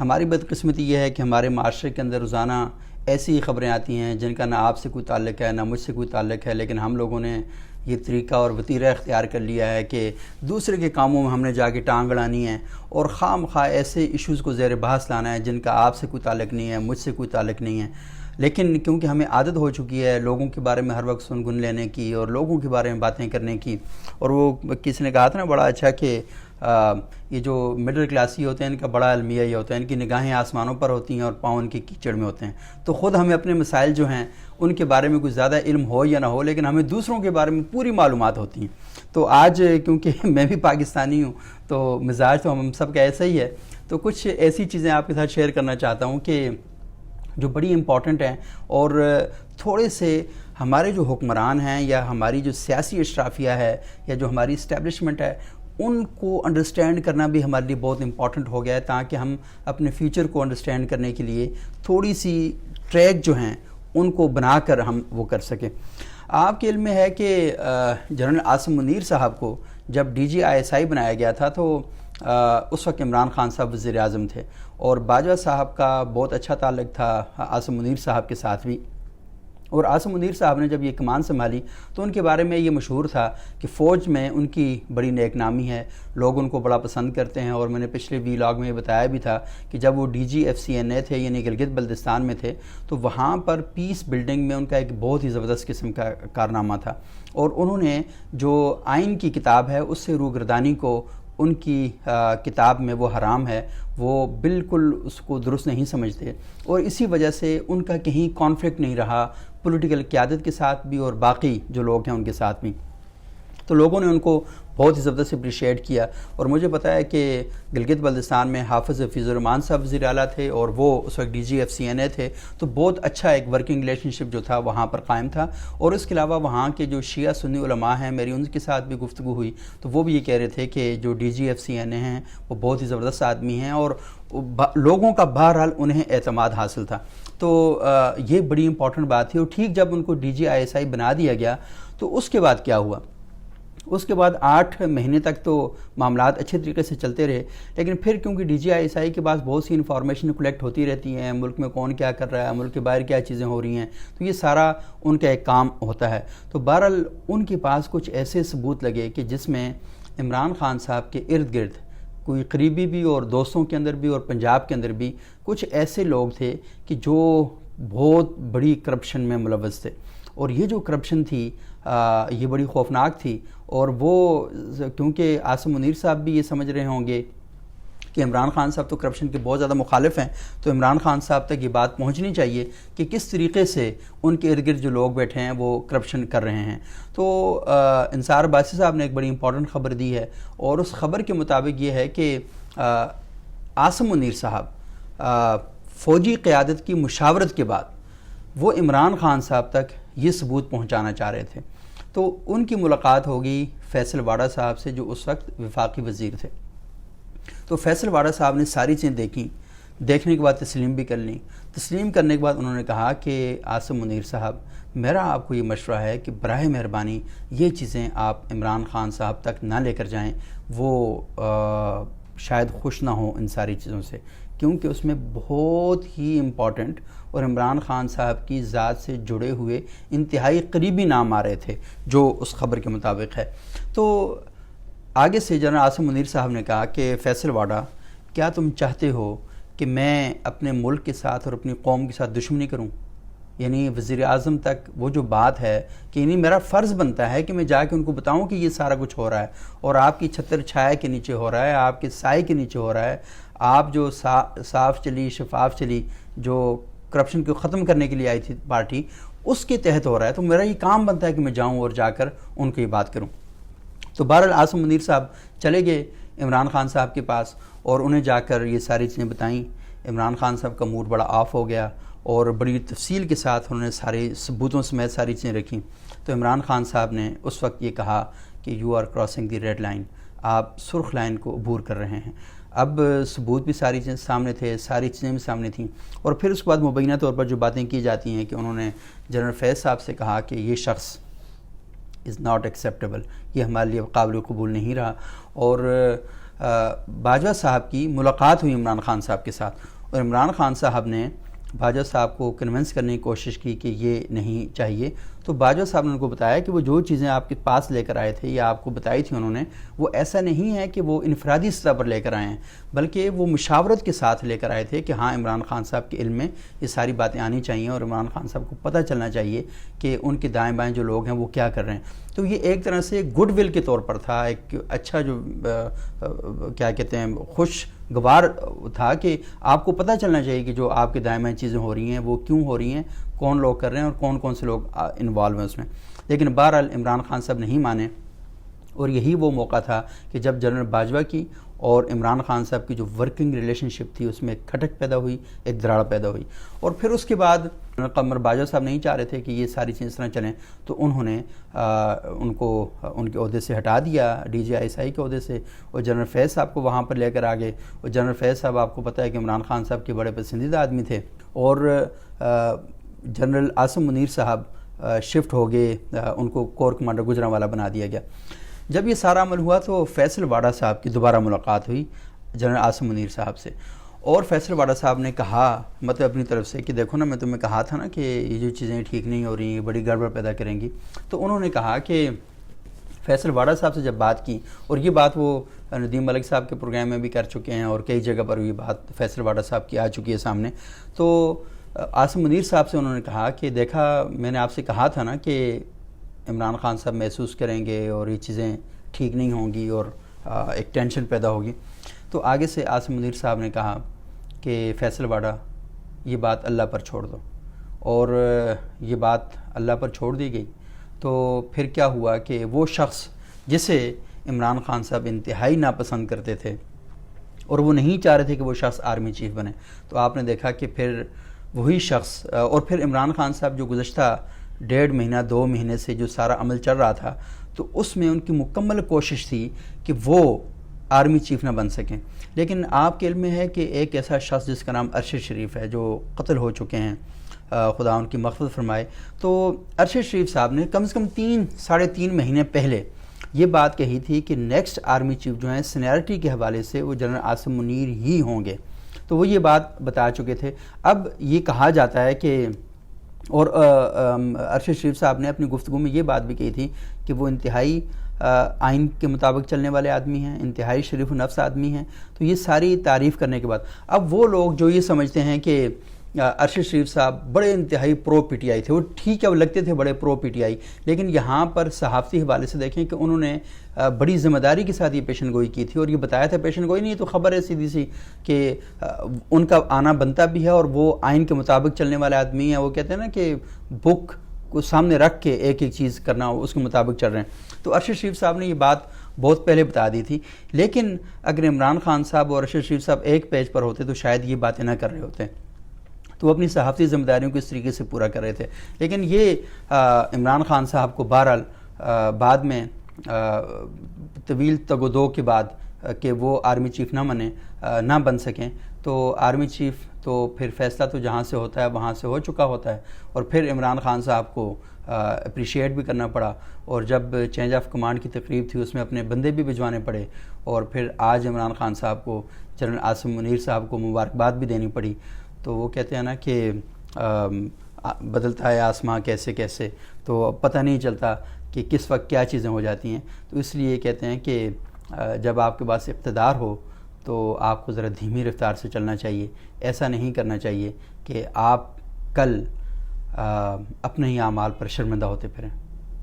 ہماری بدقسمتی یہ ہے کہ ہمارے معاشرے کے اندر روزانہ ایسی خبریں آتی ہیں جن کا نہ آپ سے کوئی تعلق ہے نہ مجھ سے کوئی تعلق ہے، لیکن ہم لوگوں نے یہ طریقہ اور وتیرہ اختیار کر لیا ہے کہ دوسرے کے کاموں میں ہم نے جا کے ٹانگ اڑانی ہے اور خواہ مخواہ ایسے ایشوز کو زیر بحث لانا ہے جن کا آپ سے کوئی تعلق نہیں ہے، مجھ سے کوئی تعلق نہیں ہے۔ لیکن کیونکہ ہمیں عادت ہو چکی ہے لوگوں کے بارے میں ہر وقت سن گن لینے کی اور لوگوں کے بارے میں باتیں کرنے کی، اور وہ کسی نے کہا تھا نا بڑا اچھا کہ یہ جو مڈل کلاسی ہوتے ہیں ان کا بڑا المیہ یہ ہوتا ہے، ان کی نگاہیں آسمانوں پر ہوتی ہیں اور پاؤں ان کے کیچڑ میں ہوتے ہیں۔ تو خود ہمیں اپنے مسائل جو ہیں ان کے بارے میں کچھ زیادہ علم ہو یا نہ ہو، لیکن ہمیں دوسروں کے بارے میں پوری معلومات ہوتی ہیں۔ تو آج کیونکہ میں بھی پاکستانی ہوں تو مزاج تو ہم سب کا ایسا ہی ہے، تو کچھ ایسی چیزیں آپ کے ساتھ شیئر کرنا چاہتا ہوں کہ جو بڑی امپورٹنٹ ہیں، اور تھوڑے سے ہمارے جو حکمران ہیں یا ہماری جو سیاسی اشرافیہ ہے یا جو ہماری اسٹیبلشمنٹ ہے ان کو انڈرسٹینڈ کرنا بھی ہمارے لیے بہت امپورٹنٹ ہو گیا ہے، تاکہ ہم اپنے فیوچر کو انڈرسٹینڈ کرنے کے لیے تھوڑی سی ٹریک جو ہیں ان کو بنا کر ہم وہ کر سکیں۔ آپ کے علم میں ہے کہ جنرل عاصم منیر صاحب کو جب DGISI بنایا گیا تھا تو اس وقت عمران خان صاحب وزیر اعظم تھے، اور باجوہ صاحب کا بہت اچھا تعلق تھا عاصم منیر صاحب کے ساتھ بھی۔ اور عاصم منیر صاحب نے جب یہ کمان سنبھالی تو ان کے بارے میں یہ مشہور تھا کہ فوج میں ان کی بڑی نیک نامی ہے، لوگ ان کو بڑا پسند کرتے ہیں، اور میں نے پچھلے ویلاگ میں یہ بتایا بھی تھا کہ جب وہ DGFCNA تھے یعنی گلگت بلتستان میں تھے تو وہاں پر پیس بلڈنگ میں ان کا ایک بہت ہی زبردست قسم کا کارنامہ تھا، اور انہوں نے جو آئین کی کتاب ہے اس سے روگردانی کو ان کی کتاب میں وہ حرام ہے، وہ بالکل اس کو درست نہیں سمجھتے، اور اسی وجہ سے ان کا کہیں کانفلکٹ نہیں رہا پولیٹیکل قیادت کے ساتھ بھی اور باقی جو لوگ ہیں ان کے ساتھ بھی۔ تو لوگوں نے ان کو بہت ہی زبردست اپریشیٹ کیا، اور مجھے پتا ہے کہ گلگت بلتستان میں حافظ حفیظ الرحمان صاحب وزیر اعلیٰ تھے اور وہ اس وقت DGFCNA تھے، تو بہت اچھا ایک ورکنگ ریلیشن شپ جو تھا وہاں پر قائم تھا۔ اور اس کے علاوہ وہاں کے جو شیعہ سنی علماء ہیں میری ان کے ساتھ بھی گفتگو ہوئی تو وہ بھی یہ کہہ رہے تھے کہ جو DGFCNA ہیں وہ بہت ہی زبردست آدمی ہیں، اور لوگوں کا بہرحال انہیں اعتماد حاصل تھا۔ تو یہ بڑی امپورٹنٹ بات تھی، اور ٹھیک جب ان کو DGISI بنا دیا گیا تو اس کے بعد کیا ہوا؟ اس کے بعد 8 مہینے تک تو معاملات اچھے طریقے سے چلتے رہے، لیکن پھر کیونکہ DGISI کے پاس بہت سی انفارمیشن کلیکٹ ہوتی رہتی ہیں، ملک میں کون کیا کر رہا ہے، ملک کے باہر کیا چیزیں ہو رہی ہیں، تو یہ سارا ان کا ایک کام ہوتا ہے۔ تو بہرحال ان کے پاس کچھ ایسے ثبوت لگے کہ جس میں عمران خان صاحب کے ارد گرد کوئی قریبی بھی اور دوستوں کے اندر بھی اور پنجاب کے اندر بھی کچھ ایسے لوگ تھے کہ جو بہت بڑی کرپشن میں ملوث تھے، اور یہ جو کرپشن تھی یہ بڑی خوفناک تھی، اور وہ کیونکہ عاصم منیر صاحب بھی یہ سمجھ رہے ہوں گے کہ عمران خان صاحب تو کرپشن کے بہت زیادہ مخالف ہیں، تو عمران خان صاحب تک یہ بات پہنچنی چاہیے کہ کس طریقے سے ان کے ارد گرد جو لوگ بیٹھے ہیں وہ کرپشن کر رہے ہیں۔ تو انصار عباسی صاحب نے ایک بڑی امپورٹنٹ خبر دی ہے، اور اس خبر کے مطابق یہ ہے کہ عاصم منیر صاحب فوجی قیادت کی مشاورت کے بعد وہ عمران خان صاحب تک یہ ثبوت پہنچانا چاہ رہے تھے۔ تو ان کی ملاقات ہوگی فیصل واڑہ صاحب سے جو اس وقت وفاقی وزیر تھے۔ تو فیصل واڑہ صاحب نے ساری چیزیں دیکھیں، دیکھنے کے بعد تسلیم بھی کر لیں۔ تسلیم کرنے کے بعد انہوں نے کہا کہ عاصم منیر صاحب میرا آپ کو یہ مشورہ ہے کہ براہ مہربانی یہ چیزیں آپ عمران خان صاحب تک نہ لے کر جائیں، وہ شاید خوش نہ ہوں ان ساری چیزوں سے، کیونکہ اس میں بہت ہی امپورٹنٹ اور عمران خان صاحب کی ذات سے جڑے ہوئے انتہائی قریبی نام آ رہے تھے جو اس خبر کے مطابق ہے۔ تو آگے سے جنرل عاصم منیر صاحب نے کہا کہ فیصل واڑہ کیا تم چاہتے ہو کہ میں اپنے ملک کے ساتھ اور اپنی قوم کے ساتھ دشمنی کروں؟ یعنی وزیر اعظم تک وہ جو بات ہے کہ یعنی میرا فرض بنتا ہے کہ میں جا کے ان کو بتاؤں کہ یہ سارا کچھ ہو رہا ہے، اور آپ کی چھتر چھائے کے نیچے ہو رہا ہے، آپ کے سائے کے نیچے ہو رہا ہے، آپ جو صاف چلی شفاف چلی جو کرپشن کو ختم کرنے کے لیے آئی تھی پارٹی، اس کے تحت ہو رہا ہے، تو میرا یہ کام بنتا ہے کہ میں جاؤں اور جا کر ان کو یہ بات کروں۔ تو بہرحال عاصم منیر صاحب چلے گئے عمران خان صاحب کے پاس اور انہیں جا کر یہ ساری چیزیں بتائیں۔ عمران خان صاحب کا موڈ بڑا آف ہو گیا اور بڑی تفصیل کے ساتھ انہوں نے سارے ثبوتوں سمیت ساری چیزیں رکھیں۔ تو عمران خان صاحب نے اس وقت یہ کہا کہ you are crossing the red line, آپ سرخ لائن کو عبور کر رہے ہیں۔ اب ثبوت بھی ساری چیزیں سامنے تھے، ساری چیزیں بھی سامنے تھیں، اور پھر اس کے بعد مبینہ طور پر جو باتیں کی جاتی ہیں کہ انہوں نے جنرل فیض صاحب سے کہا کہ یہ شخص از ناٹ ایکسیپٹیبل، یہ ہمارے لیے قابل قبول نہیں رہا، اور باجوہ صاحب کی ملاقات ہوئی عمران خان صاحب کے ساتھ، اور عمران خان صاحب نے باجوہ صاحب کو کنونس کرنے کی کوشش کی کہ یہ نہیں چاہیے. تو باجوہ صاحب نے ان کو بتایا کہ وہ جو چیزیں آپ کے پاس لے کر آئے تھے یا آپ کو بتائی تھی انہوں نے، وہ ایسا نہیں ہے کہ وہ انفرادی سطح پر لے کر آئے ہیں، بلکہ وہ مشاورت کے ساتھ لے کر آئے تھے کہ ہاں عمران خان صاحب کے علم میں یہ ساری باتیں آنی چاہیے اور عمران خان صاحب کو پتہ چلنا چاہیے کہ ان کے دائیں بائیں جو لوگ ہیں وہ کیا کر رہے ہیں. تو یہ ایک طرح سے گڈ ول کے طور پر تھا، ایک اچھا جو کیا کہتے ہیں خوشگوار تھا کہ آپ کو پتہ چلنا چاہیے کہ جو آپ کے دائیں بائیں چیزیں ہو رہی ہیں وہ کیوں ہو رہی ہیں، کون لوگ کر رہے ہیں اور کون کون سے لوگ انوالو ہیں اس میں. لیکن بہرحال عمران خان صاحب نہیں مانے، اور یہی وہ موقع تھا کہ جب جنرل باجوہ کی اور عمران خان صاحب کی جو ورکنگ ریلیشن شپ تھی اس میں ایک کھٹک پیدا ہوئی، ایک دراڑ پیدا ہوئی. اور پھر اس کے بعد جنرل قمر باجوہ صاحب نہیں چاہ رہے تھے کہ یہ ساری چیزیں اس طرح چلیں، تو انہوں نے ان کو ان کے عہدے سے ہٹا دیا، D G I S I کے عہدے سے، اور جنرل فیض صاحب کو وہاں پر لے کر آگے. اور جنرل فیض صاحب آپ کو پتہ ہے کہ عمران خان صاحب کے بڑے پسندیدہ آدمی تھے، اور جنرل عاصم منیر صاحب شفٹ ہو گئے، ان کو کور کمانڈر گجرانوالہ بنا دیا گیا. جب یہ سارا عمل ہوا تو فیصل واڈا صاحب کی دوبارہ ملاقات ہوئی جنرل عاصم منیر صاحب سے، اور فیصل واڈا صاحب نے کہا مطلب اپنی طرف سے کہ دیکھو نا، میں تمہیں کہا تھا نا کہ یہ جو چیزیں ٹھیک نہیں ہو رہی ہیں، بڑی گڑبڑ پیدا کریں گی. تو انہوں نے کہا کہ فیصل واڈا صاحب سے جب بات کی، اور یہ بات وہ ندیم ملک صاحب کے پروگرام میں بھی کر چکے ہیں اور کئی جگہ پر یہ بات فیصل واڈا صاحب کی آ چکی ہے سامنے، تو عاصم منیر صاحب سے انہوں نے کہا کہ دیکھا، میں نے آپ سے کہا تھا نا کہ عمران خان صاحب محسوس کریں گے اور یہ چیزیں ٹھیک نہیں ہوں گی اور ایک ٹینشن پیدا ہوگی. تو آگے سے عاصم منیر صاحب نے کہا کہ فیصل واڈا، یہ بات اللہ پر چھوڑ دو، اور یہ بات اللہ پر چھوڑ دی گئی. تو پھر کیا ہوا کہ وہ شخص جسے عمران خان صاحب انتہائی ناپسند کرتے تھے اور وہ نہیں چاہ رہے تھے کہ وہ شخص آرمی چیف بنے، تو آپ نے دیکھا کہ پھر وہی شخص، اور پھر عمران خان صاحب جو گزشتہ 1.5 مہینہ 2 مہینے سے جو سارا عمل چل رہا تھا، تو اس میں ان کی مکمل کوشش تھی کہ وہ آرمی چیف نہ بن سکیں. لیکن آپ کے علم میں ہے کہ ایک ایسا شخص جس کا نام ارشد شریف ہے جو قتل ہو چکے ہیں، خدا ان کی مغفرت فرمائے، تو ارشد شریف صاحب نے کم سے کم 3-3.5 مہینے پہلے یہ بات کہی تھی کہ نیکسٹ آرمی چیف جو ہیں سینیارٹی کے حوالے سے وہ جنرل عاصم منیر ہی ہوں گے. تو وہ یہ بات بتا چکے تھے. اب یہ کہا جاتا ہے کہ، اور ارشد شریف صاحب نے اپنی گفتگو میں یہ بات بھی کہی تھی کہ وہ انتہائی آئین کے مطابق چلنے والے آدمی ہیں، انتہائی شریف و نفس آدمی ہیں. تو یہ ساری تعریف کرنے کے بعد اب وہ لوگ جو یہ سمجھتے ہیں کہ ارشد شریف صاحب بڑے انتہائی پرو پی ٹی آئی تھے، وہ ٹھیک ہے، وہ لگتے تھے بڑے پرو پی ٹی آئی، لیکن یہاں پر صحافتی حوالے سے دیکھیں کہ انہوں نے بڑی ذمہ داری کے ساتھ یہ پیشن گوئی کی تھی، اور یہ بتایا تھا پیشن گوئی نہیں تو خبر ہے سیدھی سی کہ ان کا آنا بنتا بھی ہے، اور وہ آئین کے مطابق چلنے والے آدمی ہیں. وہ کہتے ہیں نا کہ بک کو سامنے رکھ کے ایک ایک چیز کرنا، اس کے مطابق چل رہے ہیں. تو ارشد شریف صاحب نے یہ بات بہت پہلے بتا دی تھی، لیکن اگر عمران خان صاحب اور ارشد شریف صاحب ایک پیج پر ہوتے تو شاید یہ باتیں نہ کر رہے ہوتے. تو وہ اپنی صحافتی ذمہ داریوں کو اس طریقے سے پورا کر رہے تھے. لیکن یہ عمران خان صاحب کو بہرحال بعد میں طویل تگ و دو کے بعد کہ وہ آرمی چیف نہ بن سکیں، تو آرمی چیف تو پھر فیصلہ تو جہاں سے ہوتا ہے وہاں سے ہو چکا ہوتا ہے، اور پھر عمران خان صاحب کو اپریشیٹ بھی کرنا پڑا. اور جب چینج آف کمانڈ کی تقریب تھی اس میں اپنے بندے بھی بھجوانے پڑے، اور پھر آج عمران خان صاحب کو جنرل عاصم منیر صاحب کو مبارکباد بھی دینی پڑی. تو وہ کہتے ہیں نا کہ بدلتا ہے آسماں کیسے کیسے، تو پتہ نہیں چلتا کہ کس وقت کیا چیزیں ہو جاتی ہیں. تو اس لیے کہتے ہیں کہ جب آپ کے پاس اقتدار ہو تو آپ کو ذرا دھیمی رفتار سے چلنا چاہیے. ایسا نہیں کرنا چاہیے کہ آپ کل اپنے ہی اعمال پر شرمندہ ہوتے پھریں.